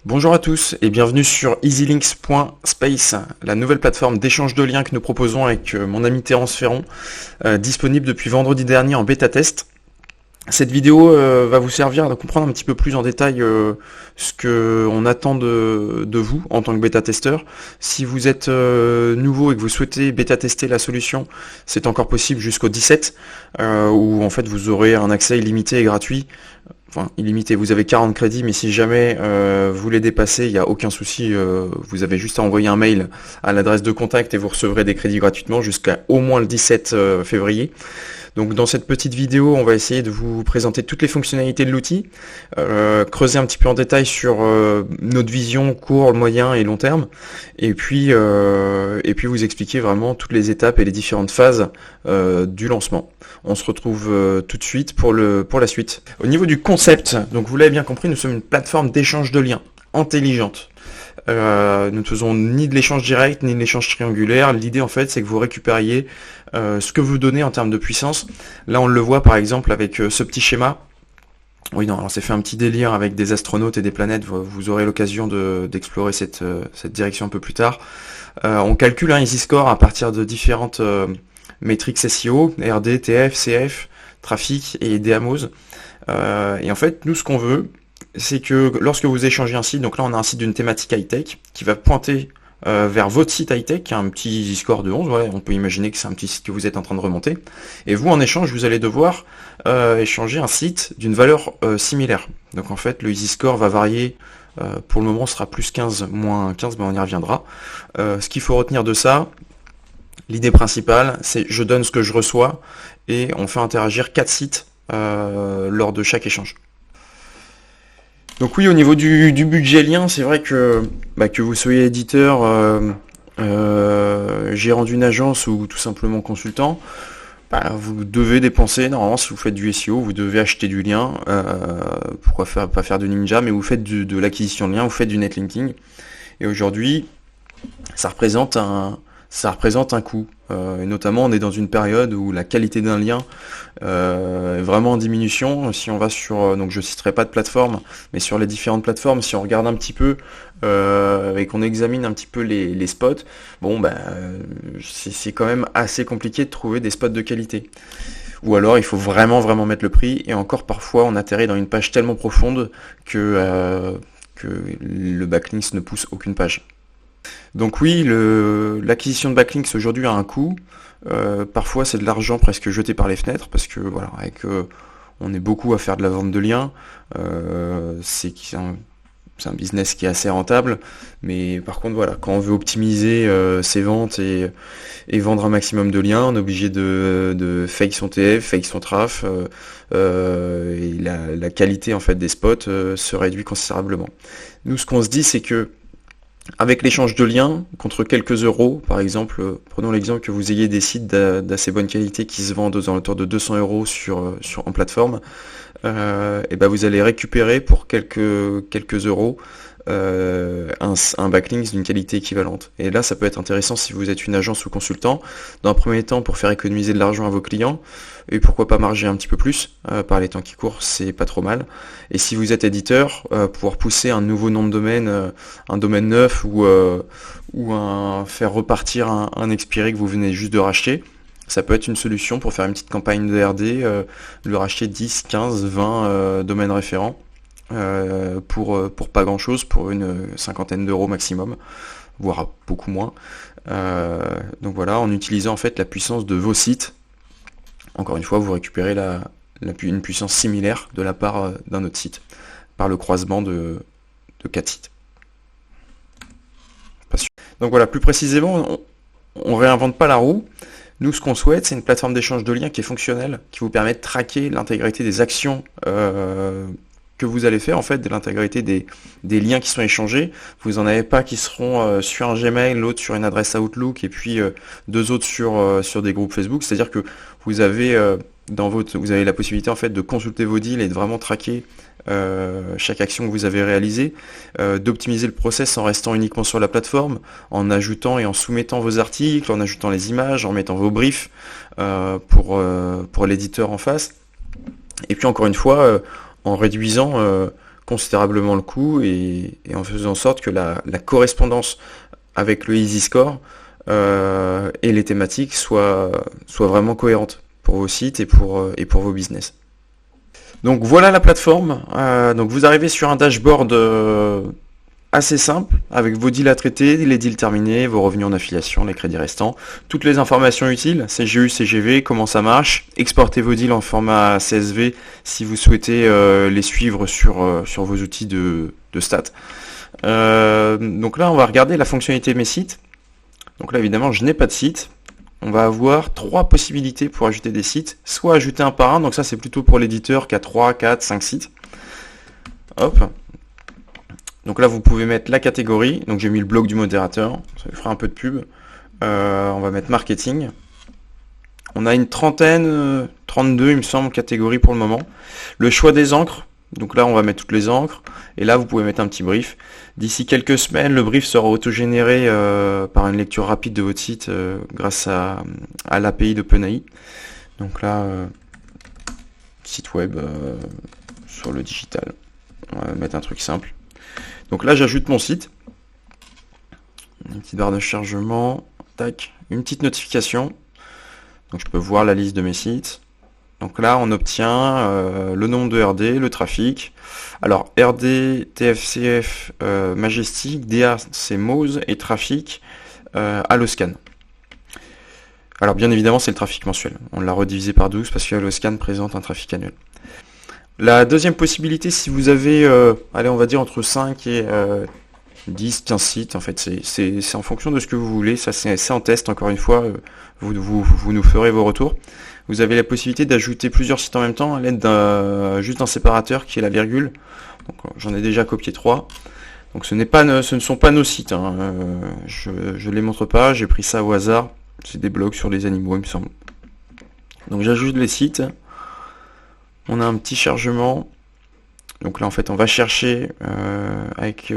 Bonjour à tous et bienvenue sur easylinks.space, la nouvelle plateforme d'échange de liens que nous proposons avec mon ami Terence Ferron, disponible depuis vendredi dernier en bêta test. Cette vidéo va vous servir à comprendre un petit peu plus en détail ce que on attend de vous en tant que bêta-testeur. Si vous êtes nouveau et que vous souhaitez bêta-tester la solution, c'est encore possible jusqu'au 17, où en fait vous aurez un accès illimité et gratuit. Enfin, illimité, vous avez 40 crédits, mais si jamais vous les dépassez, il n'y a aucun souci, vous avez juste à envoyer un mail à l'adresse de contact et vous recevrez des crédits gratuitement jusqu'à au moins le 17 février. Donc dans cette petite vidéo, on va essayer de vous présenter toutes les fonctionnalités de l'outil, creuser un petit peu en détail sur notre vision court, moyen et long terme, et puis vous expliquer vraiment toutes les étapes et les différentes phases du lancement. On se retrouve tout de suite pour la suite. Au niveau du concept, donc vous l'avez bien compris, nous sommes une plateforme d'échange de liens intelligente. Nous ne faisons ni de l'échange direct ni de l'échange triangulaire. L'idée en fait c'est que vous récupériez ce que vous donnez en termes de puissance. Là on le voit par exemple avec ce petit schéma. Oui non, alors c'est fait un petit délire avec des astronautes et des planètes, vous aurez l'occasion d'explorer cette direction un peu plus tard. On calcule un easy score à partir de différentes métriques SEO, RD, TF, CF, trafic et DAMOS. Et en fait nous ce qu'on veut, c'est que lorsque vous échangez un site, donc là on a un site d'une thématique high-tech qui va pointer vers votre site high-tech, qui a un petit score de 11, ouais, on peut imaginer que c'est un petit site que vous êtes en train de remonter, et vous en échange vous allez devoir échanger un site d'une valeur similaire. Donc en fait le easy score va varier, pour le moment sera plus 15, moins 15, mais on y reviendra. Ce qu'il faut retenir de ça, l'idée principale, c'est je donne ce que je reçois, et on fait interagir 4 sites lors de chaque échange. Donc oui, au niveau du budget lien, c'est vrai que vous soyez éditeur, gérant d'une agence ou tout simplement consultant, vous devez dépenser, normalement si vous faites du SEO, vous devez acheter du lien, pourquoi pas faire de Ninja, mais vous faites de l'acquisition de liens, vous faites du netlinking, et aujourd'hui, ça représente un coût. Et notamment, on est dans une période où la qualité d'un lien est vraiment en diminution. Si on va sur, donc je citerai pas de plateforme, mais sur les différentes plateformes, si on regarde un petit peu et qu'on examine un petit peu les spots, c'est quand même assez compliqué de trouver des spots de qualité. Ou alors il faut vraiment mettre le prix, et encore parfois on atterrit dans une page tellement profonde que le backlinks ne pousse aucune page. Donc oui, l'acquisition de backlinks aujourd'hui a un coût. Parfois c'est de l'argent presque jeté par les fenêtres, parce que voilà, on est beaucoup à faire de la vente de liens. C'est un business qui est assez rentable, mais par contre voilà, quand on veut optimiser ses ventes et vendre un maximum de liens, on est obligé de fake son TF, fake son traf, et la qualité en fait des spots se réduit considérablement. Nous, ce qu'on se dit, c'est que avec l'échange de liens, contre quelques euros, par exemple, prenons l'exemple que vous ayez des sites d'assez bonne qualité qui se vendent aux alentours de 200 euros en plateforme, et vous allez récupérer pour quelques euros un backlink d'une qualité équivalente. Et là, ça peut être intéressant si vous êtes une agence ou consultant, dans un premier temps pour faire économiser de l'argent à vos clients, et pourquoi pas marger un petit peu plus par les temps qui courent, c'est pas trop mal. Et si vous êtes éditeur, pouvoir pousser un nouveau nom de domaine, un domaine neuf, ou faire repartir un expiré que vous venez juste de racheter, ça peut être une solution pour faire une petite campagne de RD, lui racheter 10, 15, 20 domaines référents, pour pas grand chose, pour une cinquantaine d'euros maximum, voire beaucoup moins. Donc voilà, en utilisant en fait la puissance de vos sites, encore une fois vous récupérez une puissance similaire de la part d'un autre site, par le croisement de 4 sites. Donc voilà, plus précisément, on réinvente pas la roue. Nous, ce qu'on souhaite, c'est une plateforme d'échange de liens qui est fonctionnelle, qui vous permet de traquer l'intégralité des actions que vous allez faire, en fait, de l'intégrité des liens qui sont échangés. Vous en avez pas qui seront sur un Gmail, l'autre sur une adresse Outlook, et puis 2 autres sur des groupes Facebook. C'est-à-dire que vous avez vous avez la possibilité en fait de consulter vos deals et de vraiment traquer chaque action que vous avez réalisée, d'optimiser le process en restant uniquement sur la plateforme, en ajoutant et en soumettant vos articles, en ajoutant les images, en mettant vos briefs pour l'éditeur en face. Et puis encore une fois, en réduisant considérablement le coût et en faisant en sorte que la correspondance avec le Easy Score et les thématiques soient vraiment cohérentes pour vos sites et pour vos business. Donc voilà la plateforme. Donc vous arrivez sur un dashboard assez simple, avec vos deals à traiter, les deals terminés, vos revenus en affiliation, les crédits restants, toutes les informations utiles, CGU, CGV, comment ça marche, exportez vos deals en format CSV si vous souhaitez les suivre sur vos outils de stats. Donc là, on va regarder la fonctionnalité Mes sites. Donc là, évidemment, je n'ai pas de site. On va avoir 3 possibilités pour ajouter des sites. Soit ajouter un par un, donc ça c'est plutôt pour l'éditeur qui a 3, 4, 5 sites. Hop. Donc là, vous pouvez mettre la catégorie. Donc j'ai mis le blog du modérateur. Ça lui fera un peu de pub. On va mettre marketing. On a une trentaine, 32 il me semble, catégories pour le moment. Le choix des encres. Donc là, on va mettre toutes les encres. Et là, vous pouvez mettre un petit brief. D'ici quelques semaines, le brief sera autogénéré par une lecture rapide de votre site grâce à l'API d'OpenAI. Donc là, site web sur le digital. On va mettre un truc simple. Donc là, j'ajoute mon site. Une petite barre de chargement. Tac. Une petite notification. Donc je peux voir la liste de mes sites. Donc là, on obtient le nombre de RD, le trafic. Alors RD, TFCF, Majestic, DA, c'est Moz et trafic, Alloscan. Alors bien évidemment, c'est le trafic mensuel. On l'a redivisé par 12 parce que Alloscan présente un trafic annuel. La deuxième possibilité, si vous avez, allez, on va dire entre 5 et 10, 15 sites, en fait, c'est en fonction de ce que vous voulez. Ça, c'est en test, encore une fois. Vous nous ferez vos retours. Vous avez la possibilité d'ajouter plusieurs sites en même temps à l'aide juste d'un séparateur qui est la virgule. Donc j'en ai déjà copié 3. Donc ce ne sont pas nos sites. Hein. Je les montre pas. J'ai pris ça au hasard. C'est des blogs sur les animaux, il me semble. Donc j'ajoute les sites. On a un petit chargement. Donc là en fait on va chercher avec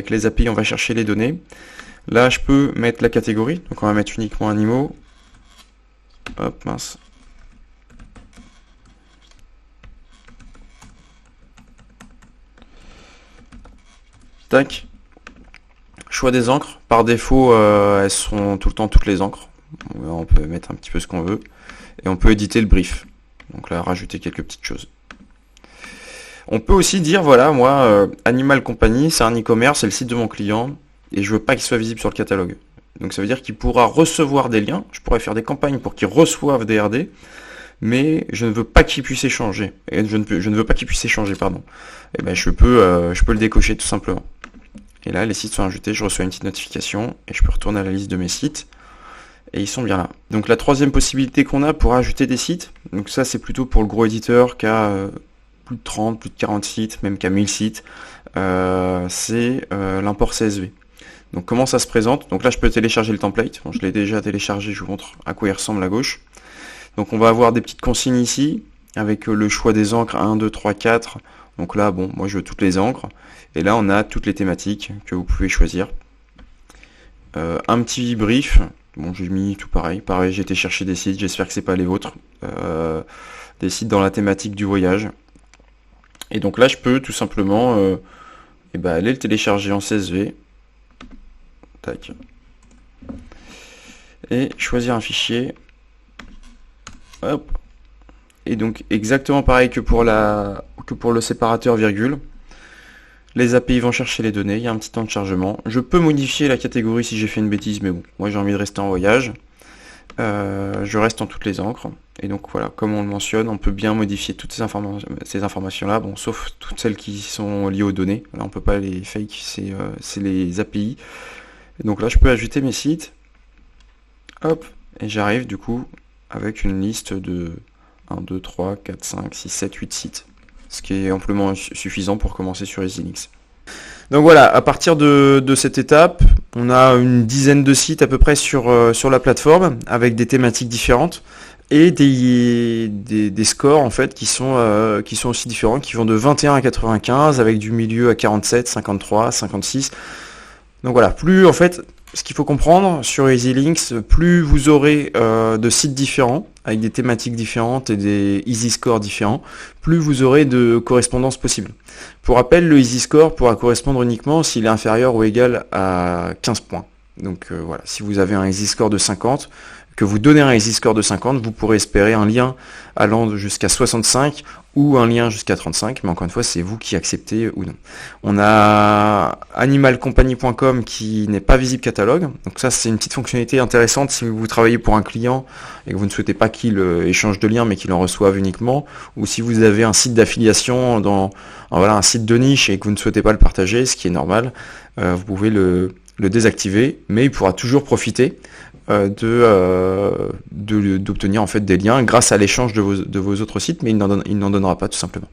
les API, on va chercher les données. Là je peux mettre la catégorie. Donc on va mettre uniquement animaux. Hop, mince. Tac. Choix des encres. Par défaut, elles sont tout le temps toutes les encres. On peut mettre un petit peu ce qu'on veut. Et on peut éditer le brief. Donc là, rajouter quelques petites choses. On peut aussi dire, voilà, moi, Animal Company, c'est un e-commerce, c'est le site de mon client, et je veux pas qu'il soit visible sur le catalogue. Donc ça veut dire qu'il pourra recevoir des liens, je pourrais faire des campagnes pour qu'il reçoive des RD, mais je ne veux pas qu'il puisse échanger. Et je ne veux pas qu'il puisse échanger, pardon. Et ben je peux le décocher tout simplement. Et là, les sites sont ajoutés, je reçois une petite notification, et je peux retourner à la liste de mes sites, et ils sont bien là. Donc la troisième possibilité qu'on a pour ajouter des sites, donc ça c'est plutôt pour le gros éditeur qui a plus de 30, plus de 40 sites, même qu'à 1000 sites, c'est l'import CSV. Donc comment ça se présente? Donc là je peux télécharger le template, bon, je l'ai déjà téléchargé, je vous montre à quoi il ressemble à gauche. Donc on va avoir des petites consignes ici, avec le choix des encres 1, 2, 3, 4. Donc là, bon, moi je veux toutes les encres. Et là on a toutes les thématiques que vous pouvez choisir. Un petit brief, bon j'ai mis tout pareil, j'ai été chercher des sites, j'espère que c'est pas les vôtres. Des sites dans la thématique du voyage. Et donc là je peux tout simplement aller le télécharger en CSV. Tac. Et choisir un fichier. Hop. Et donc exactement pareil que pour le séparateur virgule. Les API vont chercher les données, il y a un petit temps de chargement. Je peux modifier la catégorie si j'ai fait une bêtise, mais bon, moi j'ai envie de rester en voyage. Je reste en toutes les encres. Et donc voilà, comme on le mentionne, on peut bien modifier toutes ces informations-là, bon, sauf toutes celles qui sont liées aux données. Là on peut pas les fake, c'est les API. Et donc là je peux ajouter mes sites. Hop, et j'arrive du coup avec une liste de 1, 2, 3, 4, 5, 6, 7, 8 sites. Ce qui est amplement suffisant pour commencer sur EasyLinks. Donc voilà, à partir de cette étape, on a une dizaine de sites à peu près sur la plateforme, avec des thématiques différentes, et des scores en fait qui sont aussi différents, qui vont de 21 à 95, avec du milieu à 47, 53, 56. Donc voilà, plus en fait, ce qu'il faut comprendre sur EasyLinks, plus vous aurez de sites différents, avec des thématiques différentes et des easy scores différents, plus vous aurez de correspondance possible. Pour rappel, le easy score pourra correspondre uniquement s'il est inférieur ou égal à 15 points. Donc voilà, si vous avez un easy score de 50, que vous donnez un easy score de 50, vous pourrez espérer un lien allant jusqu'à 65 ou un lien jusqu'à 35, mais encore une fois, c'est vous qui acceptez ou non. On a animalcompany.com qui n'est pas visible catalogue, donc ça c'est une petite fonctionnalité intéressante si vous travaillez pour un client et que vous ne souhaitez pas qu'il échange de liens mais qu'il en reçoive uniquement, ou si vous avez un site d'affiliation dans un site de niche et que vous ne souhaitez pas le partager, ce qui est normal, vous pouvez le désactiver, mais il pourra toujours profiter d'obtenir en fait des liens grâce à l'échange de vos autres sites, mais il n'en donnera pas tout simplement.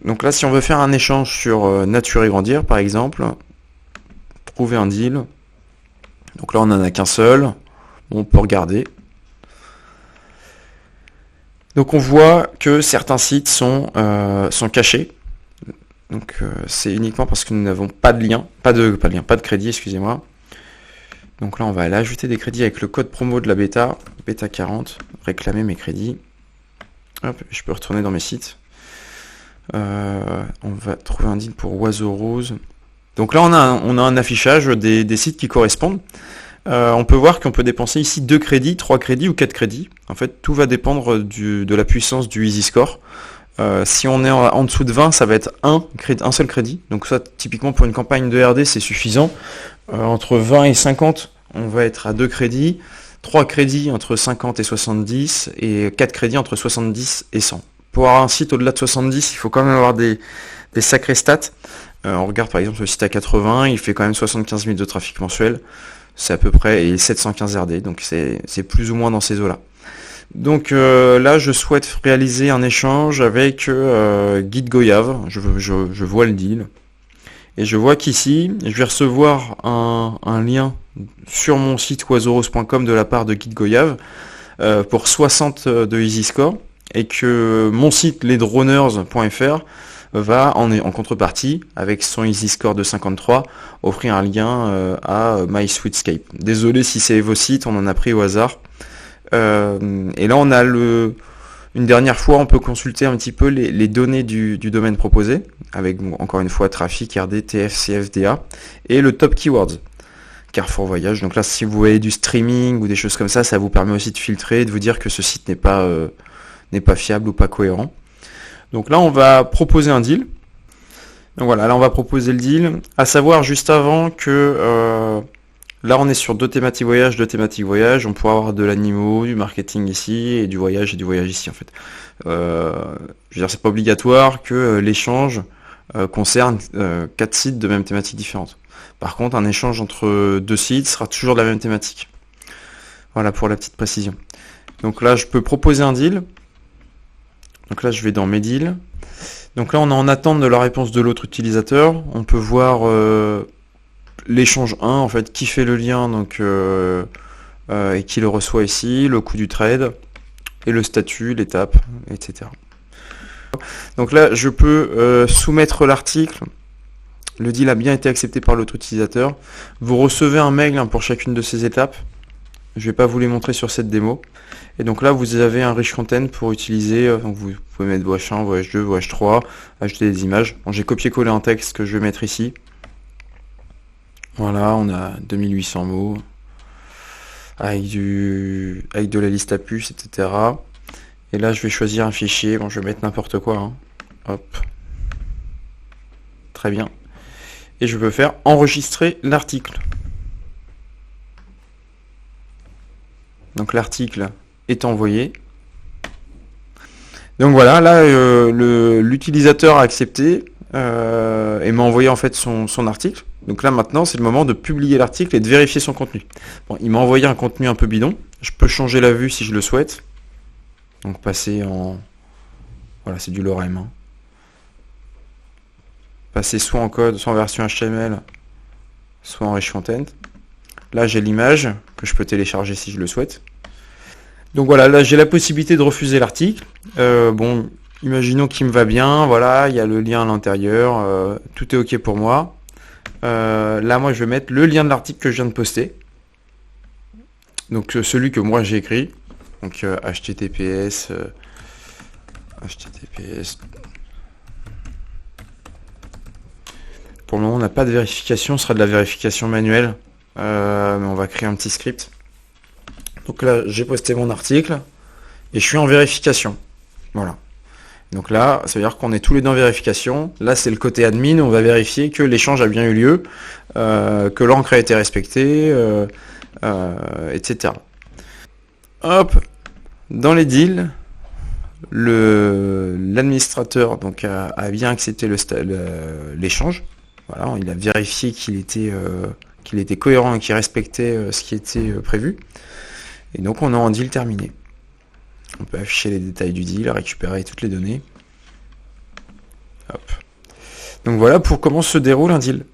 Donc là, si on veut faire un échange sur Nature et Grandir, par exemple, trouver un deal. Donc là, on n'en a qu'un seul. On peut regarder. Donc on voit que certains sites sont cachés. Donc c'est uniquement parce que nous n'avons pas de lien, pas de crédit, excusez-moi. Donc là, on va aller ajouter des crédits avec le code promo de la bêta 40, réclamer mes crédits. Hop, je peux retourner dans mes sites. On va trouver un deal pour Oiseau Rose. Donc là, on a un affichage des sites qui correspondent. On peut voir qu'on peut dépenser ici 2 crédits, 3 crédits ou 4 crédits. En fait, tout va dépendre de la puissance du easy score. Si on est en dessous de 20, ça va être un seul crédit. Donc ça, typiquement pour une campagne de RD, c'est suffisant. Entre 20 et 50, on va être à 2 crédits. 3 crédits entre 50 et 70 et 4 crédits entre 70 et 100. Pour avoir un site au-delà de 70, il faut quand même avoir des sacrés stats. On regarde par exemple le site à 80, il fait quand même 75 000 de trafic mensuel. C'est à peu près et 715 RD, donc c'est plus ou moins dans ces eaux-là. Donc là, je souhaite réaliser un échange avec Guide Goyave. Je vois le deal. Et je vois qu'ici, je vais recevoir un lien sur mon site oiseauros.com de la part de Guide Goyave pour 60 de easy score. Et que mon site lesdroners.fr va en contrepartie, avec son easy score de 53, offrir un lien à MySweetscape. Désolé si c'est vos sites, on en a pris au hasard. Et là on a une dernière fois, on peut consulter un petit peu les données du domaine proposé, avec encore une fois trafic, RD, TF, CFDA, et le top keywords, Carrefour Voyage. Donc là, si vous voyez du streaming ou des choses comme ça, ça vous permet aussi de filtrer et de vous dire que ce site n'est pas fiable ou pas cohérent. Donc là, on va proposer un deal. Donc voilà, là on va proposer le deal, à savoir juste avant que là on est sur deux thématiques voyage, on pourra avoir de l'animaux, du marketing ici, et du voyage ici en fait. Je veux dire, c'est pas obligatoire que l'échange concerne 4 sites de même thématique différente. Par contre, un échange entre 2 sites sera toujours de la même thématique. Voilà pour la petite précision. Donc là, je peux proposer un deal. Donc là, je vais dans mes deals. Donc là, on est en attente de la réponse de l'autre utilisateur. On peut voir l'échange 1, en fait, qui fait le lien donc et qui le reçoit ici, le coût du trade, et le statut, l'étape, etc. Donc là, je peux soumettre l'article. Le deal a bien été accepté par l'autre utilisateur. Vous recevez un mail pour chacune de ces étapes. Je ne vais pas vous les montrer sur cette démo. Et donc là, vous avez un rich content pour utiliser. Donc vous pouvez mettre voyage 1, voyage 2, voyage 3, ajouter des images. Bon, j'ai copié-collé un texte que je vais mettre ici. Voilà, on a 2800 mots. Avec de la liste à puces, etc. Et là, je vais choisir un fichier. Bon, je vais mettre n'importe quoi. Hein. Hop. Très bien. Et je peux faire enregistrer l'article. Donc l'article est envoyé. Donc voilà, là l'utilisateur a accepté et m'a envoyé en fait son article. Donc là maintenant c'est le moment de publier l'article et de vérifier son contenu. Bon, il m'a envoyé un contenu un peu bidon. Je peux changer la vue si je le souhaite. Donc passer en... Voilà, c'est du lorem. Hein. Passer soit en code, soit en version HTML, soit en rich content. Là, j'ai l'image que je peux télécharger si je le souhaite. Donc voilà, là, j'ai la possibilité de refuser l'article. Bon, imaginons qu'il me va bien. Voilà, il y a le lien à l'intérieur. Tout est OK pour moi. Là, moi, je vais mettre le lien de l'article que je viens de poster. Donc celui que moi j'ai écrit, donc https pour le moment on n'a pas de vérification, ce sera de la vérification manuelle, mais on va créer un petit script. Donc là j'ai posté mon article et je suis en vérification, voilà. Donc là ça veut dire qu'on est tous les deux en vérification. Là c'est le côté admin, on va vérifier que l'échange a bien eu lieu, que l'encre a été respectée, etc. Hop, dans les deals, l'administrateur donc a bien accepté l'échange. Voilà, il a vérifié qu'il était cohérent et qu'il respectait ce qui était prévu. Et donc on est en deal terminé. On peut afficher les détails du deal, récupérer toutes les données. Hop. Donc voilà pour comment se déroule un deal.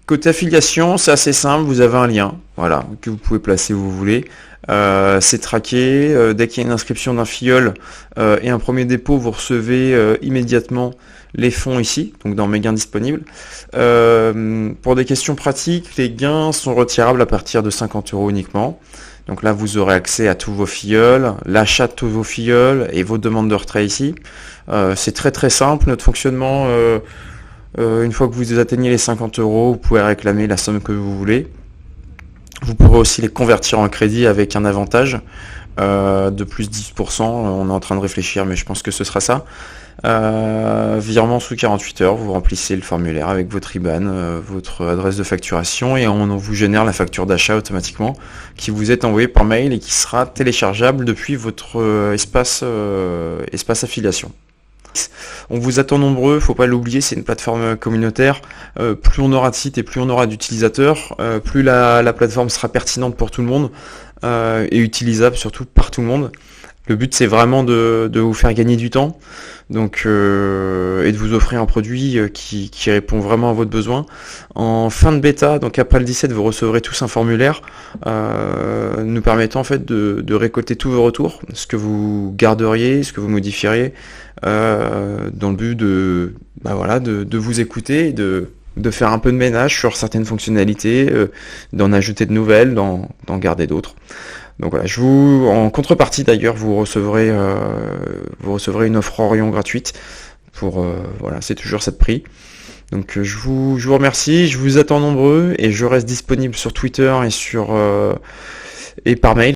Côté affiliation, c'est assez simple, vous avez un lien, voilà, que vous pouvez placer où vous voulez. C'est traqué, dès qu'il y a une inscription d'un filleul et un premier dépôt, vous recevez immédiatement les fonds ici, donc dans mes gains disponibles. Pour des questions pratiques, les gains sont retirables à partir de 50 € uniquement. Donc là, vous aurez accès à tous vos filleuls, l'achat de tous vos filleuls et vos demandes de retrait ici. C'est très très simple, notre fonctionnement... une fois que vous atteignez les 50 €, vous pouvez réclamer la somme que vous voulez. Vous pourrez aussi les convertir en crédit avec un avantage de plus 10%. On est en train de réfléchir, mais je pense que ce sera ça. Virement sous 48 heures, vous remplissez le formulaire avec votre IBAN, votre adresse de facturation et on vous génère la facture d'achat automatiquement qui vous est envoyée par mail et qui sera téléchargeable depuis votre espace affiliation. On vous attend nombreux, faut pas l'oublier, c'est une plateforme communautaire. Plus on aura de sites et plus on aura d'utilisateurs, plus la plateforme sera pertinente pour tout le monde et utilisable surtout par tout le monde. Le but c'est vraiment de vous faire gagner du temps, donc et de vous offrir un produit qui répond vraiment à votre besoin. En fin de bêta, donc après le 17, vous recevrez tous un formulaire nous permettant en fait de récolter tous vos retours, ce que vous garderiez, ce que vous modifieriez, dans le but de vous écouter et de faire un peu de ménage sur certaines fonctionnalités, d'en ajouter de nouvelles, d'en garder d'autres. Donc voilà, en contrepartie d'ailleurs, vous recevrez une offre Orion gratuite pour voilà, c'est toujours cette prix. Donc je vous remercie, je vous attends nombreux et je reste disponible sur Twitter et par mail.